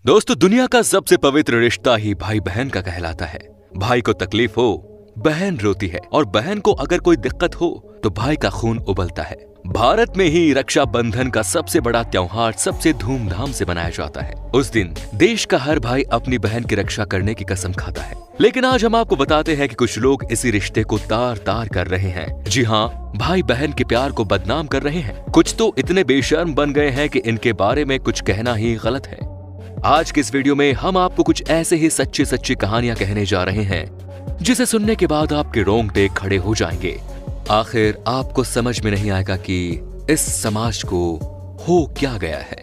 दोस्तों, दुनिया का सबसे पवित्र रिश्ता ही भाई बहन का कहलाता है। भाई को तकलीफ हो, बहन रोती है, और बहन को अगर कोई दिक्कत हो तो भाई का खून उबलता है। भारत में ही रक्षाबंधन का सबसे बड़ा त्योहार सबसे धूमधाम से मनाया जाता है। उस दिन देश का हर भाई अपनी बहन की रक्षा करने की कसम खाता है। लेकिन आज हम आपको बताते हैं कि कुछ लोग इसी रिश्ते को तार तार कर रहे हैं। जी हाँ, भाई बहन के प्यार को बदनाम कर रहे हैं। कुछ तो इतने बेशर्म बन गए हैं कि इनके बारे में कुछ कहना ही गलत है। आज के इस वीडियो में हम आपको कुछ ऐसे ही सच्ची सच्ची कहानियां कहने जा रहे हैं जिसे सुनने के बाद आपके रोंगटे खड़े हो जाएंगे। आखिर आपको समझ में नहीं आएगा कि इस समाज को हो क्या गया है।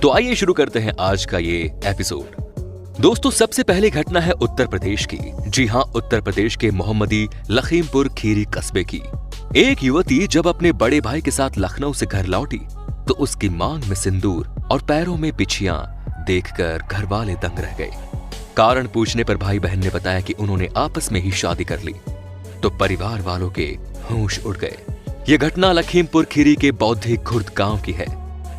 तो आइए शुरू करते हैं आज का ये एपिसोड। दोस्तों, सबसे पहली घटना है उत्तर प्रदेश की। जी हाँ, उत्तर प्रदेश के मोहम्मदी लखीमपुर खीरी कस्बे की। एक युवती जब अपने बड़े भाई के साथ लखनऊ से घर लौटी तो उसकी मांग में सिंदूर और पैरों में बिछियां देखकर घर वाले दंग रह गए। कारण पूछने पर भाई बहन ने बताया कि उन्होंने आपस में ही शादी कर ली तो परिवार वालों के होश उड़ गए। यह घटना लखीमपुर खीरी के बौद्धिक खुर्द गांव की है,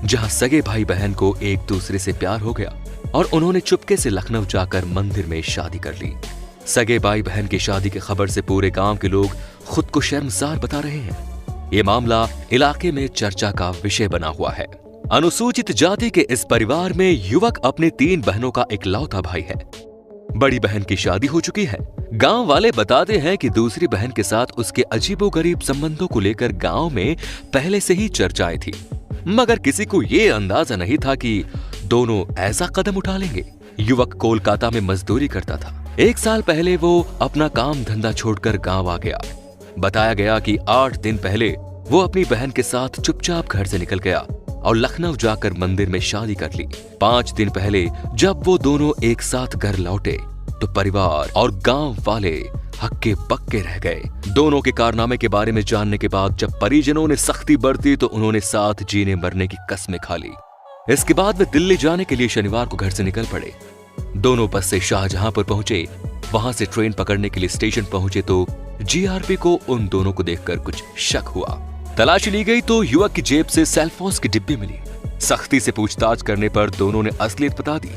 जहां सगे भाई बहन को एक दूसरे से प्यार हो गया और उन्होंने चुपके से लखनऊ जाकर मंदिर में शादी कर ली। सगे भाई बहन की शादी की खबर से पूरे गांव के लोग खुद को शर्मसार बता रहे हैं। ये मामला इलाके में चर्चा का विषय बना हुआ है। अनुसूचित जाति के इस परिवार में युवक अपने 3 बहनों का इकलौता भाई है। बड़ी बहन की शादी हो चुकी है। गांव वाले बताते हैं कि दूसरी बहन के साथ उसके अजीबोगरीब संबंधों को लेकर गांव में पहले से ही चर्चाएं थी, मगर किसी को ये अंदाजा नहीं था कि दोनों ऐसा कदम उठा लेंगे। युवक कोलकाता में मजदूरी करता था। 1 साल पहले वो अपना काम धंधा छोड़कर गांव आ गया। बताया गया कि 8 दिन पहले वो अपनी बहन के साथ चुपचाप घर से निकल गया और लखनऊ जाकर मंदिर में शादी कर ली। 5 दिन पहले जब वो दोनों एक साथ घर लौटे तो परिवार और गांव वाले हक्के बक्के रह गए। दोनों के कारनामे के बारे में जानने के बाद जब परिजनों ने सख्ती बरती तो उन्होंने साथ जीने मरने की कस्में खा ली। इसके बाद वे दिल्ली जाने के लिए शनिवार को घर से निकल पड़े। दोनों बस से शाहजहांपुर पहुंचे। वहां से ट्रेन पकड़ने के लिए स्टेशन पहुंचे तो जीआरपी को उन दोनों को देखकर कुछ शक हुआ। तलाशी ली गई तो युवक की जेब से सेलफोन्स की डिब्बी मिली। सख्ती से पूछताछ करने पर दोनों ने असलियत बता दी,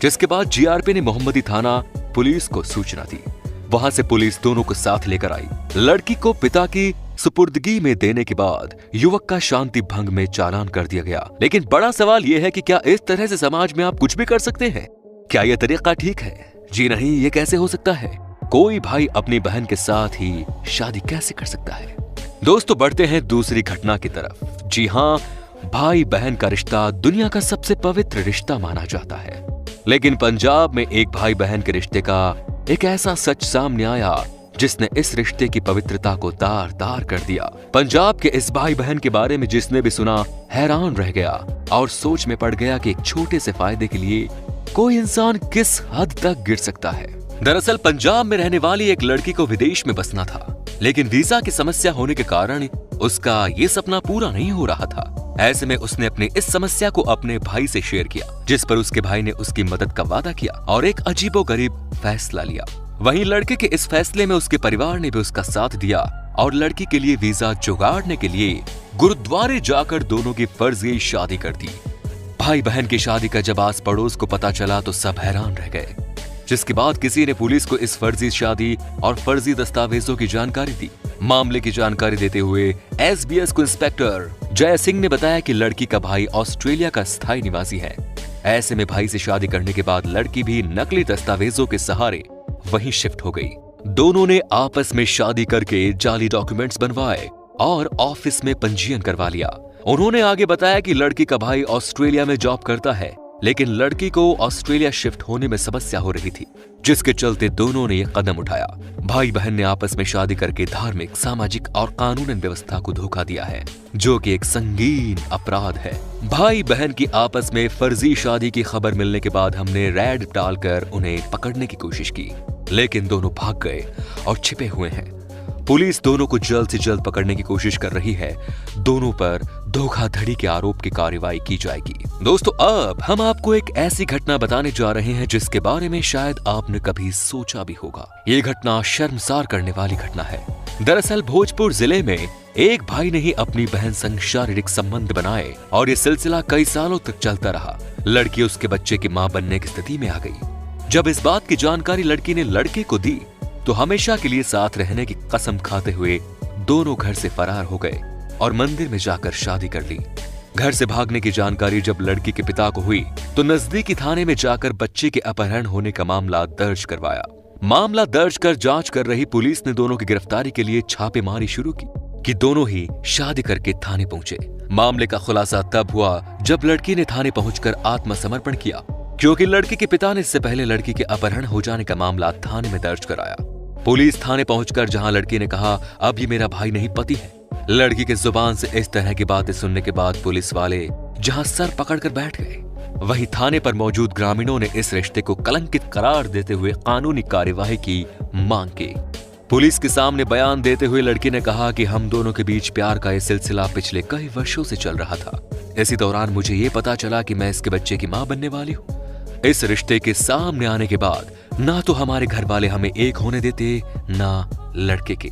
जिसके बाद जीआरपी ने मोहम्मदी थाना पुलिस को सूचना दी। वहां से पुलिस दोनों को साथ लेकर आई। लड़की को पिता की सुपुर्दगी में देने के बाद युवक का शांति भंग में चालान कर दिया गया। लेकिन बड़ा सवाल यह है कि क्या इस तरह से समाज में आप कुछ भी कर सकते हैं? क्या यह तरीका ठीक है? जी नहीं, ये कैसे हो सकता है? कोई भाई अपनी बहन के साथ ही शादी कैसे कर सकता है? दोस्तों, बढ़ते हैं दूसरी घटना की तरफ। जी हाँ, भाई बहन का रिश्ता दुनिया का सबसे पवित्र रिश्ता माना जाता है। लेकिन पंजाब में एक भाई बहन के रिश्ते का एक ऐसा सच सामने आया जिसने इस रिश्ते की पवित्रता को तार तार कर दिया। पंजाब के इस भाई बहन के बारे में जिसने भी सुना हैरान रह गया और सोच में पड़ गया कि एक छोटे से फायदे के लिए कोई इंसान किस हद तक गिर सकता है। दरअसल पंजाब में रहने वाली एक लड़की को विदेश में बसना था, लेकिन वीजा की समस्या होने के कारण उसका ये सपना पूरा नहीं हो रहा था। ऐसे में उसने अपनी इस समस्या को अपने भाई से शेयर किया, जिस पर उसके भाई ने उसकी मदद का वादा किया और एक अजीबोगरीब फैसला लिया। वहीं लड़के के इस फैसले में उसके परिवार ने भी उसका साथ दिया और लड़की के लिए वीजा जुगाड़ने के लिए गुरुद्वारे जाकर दोनों की फर्जी शादी कर दी। भाई बहन की शादी का जब आस पड़ोस को पता चला तो सब हैरान रह गए, जिसके बाद किसी ने पुलिस को इस फर्जी शादी और फर्जी दस्तावेजों की जानकारी दी। मामले की जानकारी देते हुए एसबीएस को इंस्पेक्टर जय सिंह ने बताया कि लड़की का भाई ऑस्ट्रेलिया का स्थायी निवासी है। ऐसे में भाई से शादी करने के बाद लड़की भी नकली दस्तावेजों के सहारे वहीं शिफ्ट हो गई। दोनों ने आपस में शादी करके जाली डॉक्यूमेंट्स बनवाए और ऑफिस में पंजीयन करवा लिया। उन्होंने आगे बताया कि लड़की का भाई ऑस्ट्रेलिया में जॉब करता है, लेकिन लड़की को ऑस्ट्रेलिया शिफ्ट होने में समस्या हो रही थी, जिसके चलते दोनों ने यह कदम उठाया। भाई बहन ने आपस में शादी करके धार्मिक, सामाजिक और कानूनन व्यवस्था को धोखा दिया है, जो कि एक संगीन अपराध है। भाई बहन की आपस में फर्जी शादी की खबर मिलने के बाद हमने रेड डालकर उन्हें पकड़ने की कोशिश की, लेकिन दोनों भाग गए और छिपे हुए हैं। पुलिस दोनों को जल्द से जल्द पकड़ने की कोशिश कर रही है। दोनों पर धोखाधड़ी के आरोप की कार्रवाई की जाएगी। दोस्तों, अब हम आपको एक ऐसी घटना बताने जा रहे हैं जिसके बारे में शायद आपने कभी सोचा भी होगा। ये घटना शर्मसार करने वाली घटना है। दरअसल भोजपुर जिले में एक भाई ने ही अपनी बहन संग शारीरिक संबंध बनाए और ये सिलसिला कई सालों तक चलता रहा। लड़की उसके बच्चे की मां बनने की स्थिति में आ गई। जब इस बात की जानकारी लड़की ने लड़के को दी तो हमेशा के लिए साथ रहने की कसम खाते हुए दोनों घर से फरार हो गए और मंदिर में जाकर शादी कर ली। घर से भागने की जानकारी जब लड़की के पिता को हुई तो नजदीकी थाने में जाकर बच्चे के अपहरण होने का मामला दर्ज करवाया। मामला दर्ज कर जांच कर रही पुलिस ने दोनों की गिरफ्तारी के लिए छापेमारी शुरू की कि दोनों ही शादी करके थाने पहुंचे। मामले का खुलासा तब हुआ जब लड़की ने थाने पहुंचकर आत्मसमर्पण किया, क्योंकि लड़की के पिता ने इससे पहले लड़की के अपहरण हो जाने का मामला थाने में दर्ज कराया। पुलिस थाने पहुंचकर जहां लड़की ने कहा अब ये मेरा भाई नहीं पति है, लड़की के जुबान से इस तरह की बातें सुनने के बाद पुलिस वाले जहां सर पकड़कर बैठ गए, वहीं थाने पर मौजूद ग्रामीणों ने इस रिश्ते को कलंकित करार देते हुए कानूनी कार्यवाही की मांग की। पुलिस के सामने बयान देते हुए लड़की ने कहा कि हम दोनों के बीच प्यार का यह सिलसिला पिछले कई वर्षों से चल रहा था। इसी दौरान मुझे ये पता चला कि मैं इसके बच्चे की मां बनने वाली हूँ। इस रिश्ते के सामने आने के बाद ना तो हमारे घर वाले हमें एक होने देते ना लड़के के,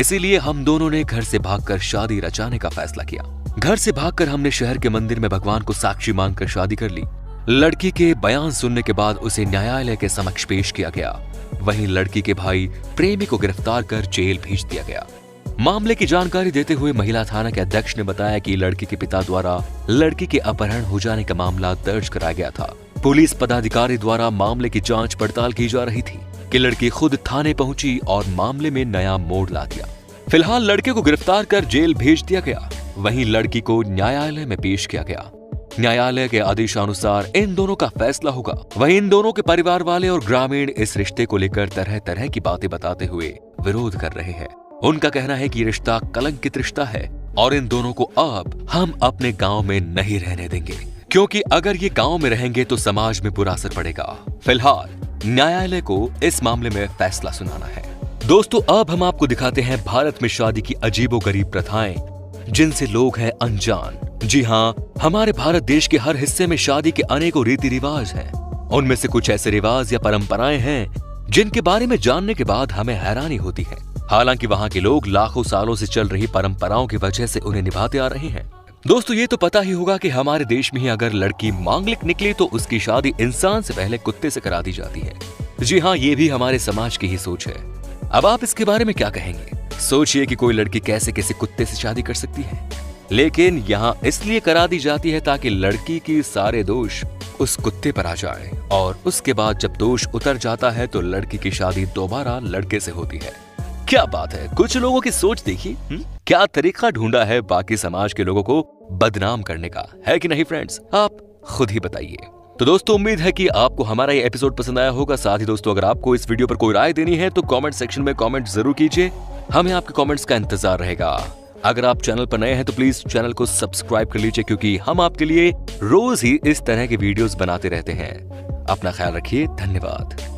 इसीलिए हम दोनों ने घर से भागकर शादी रचाने का फैसला किया। घर से भागकर हमने शहर के मंदिर में भगवान को साक्षी मानकर शादी कर ली। लड़की के बयान सुनने के बाद उसे न्यायालय के समक्ष पेश किया गया। वहीं लड़की के भाई प्रेमी को गिरफ्तार कर जेल भेज दिया गया। मामले की जानकारी देते हुए महिला थाना के अध्यक्ष ने बताया कि लड़की के पिता द्वारा लड़की के अपहरण हो जाने का मामला दर्ज कराया गया था। पुलिस पदाधिकारी द्वारा मामले की जांच पड़ताल की जा रही थी कि लड़की खुद थाने पहुंची और मामले में नया मोड़ ला दिया। फिलहाल लड़के को गिरफ्तार कर जेल भेज दिया गया। वहीं लड़की को न्यायालय में पेश किया गया। न्यायालय के आदेशानुसार इन दोनों का फैसला होगा। वहीं इन दोनों के परिवार वाले और ग्रामीण इस रिश्ते को लेकर तरह तरह की बातें बताते हुए विरोध कर रहे हैं। उनका कहना है कि रिश्ता कलंकित रिश्ता है और इन दोनों को अब हम अपने गांव में नहीं रहने देंगे, क्योंकि अगर ये गांव में रहेंगे तो समाज में बुरा असर पड़ेगा। फिलहाल न्यायालय को इस मामले में फैसला सुनाना है। दोस्तों, अब हम आपको दिखाते हैं भारत में शादी की अजीबोगरीब प्रथाएं जिनसे लोग हैं अनजान। जी हाँ, हमारे भारत देश के हर हिस्से में शादी के अनेकों रीति रिवाज हैं। उनमें से कुछ ऐसे रिवाज या परंपराएं हैं जिनके बारे में जानने के बाद हमें हैरानी होती है। हालांकि वहाँ के लोग लाखों सालों से चल रही परंपराओं की वजह से उन्हें निभाते आ रहे हैं। दोस्तों, ये तो पता ही होगा कि हमारे देश में ही अगर लड़की मांगलिक निकली तो उसकी शादी इंसान से पहले कुत्ते से करा दी जाती है। जी हाँ, ये भी हमारे समाज की ही सोच है। अब आप इसके बारे में क्या कहेंगे? सोचिए कि कोई लड़की कैसे किसी कुत्ते से शादी कर सकती है, लेकिन यहाँ इसलिए करा दी जाती है ताकि लड़की की सारे दोष उस कुत्ते पर आ जाए और उसके बाद जब दोष उतर जाता है तो लड़की की शादी दोबारा लड़के से होती है। क्या बात है, कुछ लोगों की सोच देखिए, क्या तरीका ढूंढा है बाकी समाज के लोगों को बदनाम करने का, है कि नहीं फ्रेंड्स? आप खुद ही बताइए। तो दोस्तों, उम्मीद है कि आपको हमारा ये एपिसोड पसंद आया होगा। साथ ही दोस्तों, अगर आपको इस वीडियो पर कोई राय देनी है तो कमेंट सेक्शन में कमेंट जरूर कीजिए। हमें आपके कमेंट्स का इंतजार रहेगा। अगर आप चैनल पर नए हैं तो प्लीज चैनल को सब्सक्राइब कर लीजिए, क्योंकि हम आपके लिए रोज ही इस तरह के वीडियोस बनाते रहते हैं। अपना ख्याल रखिए। धन्यवाद।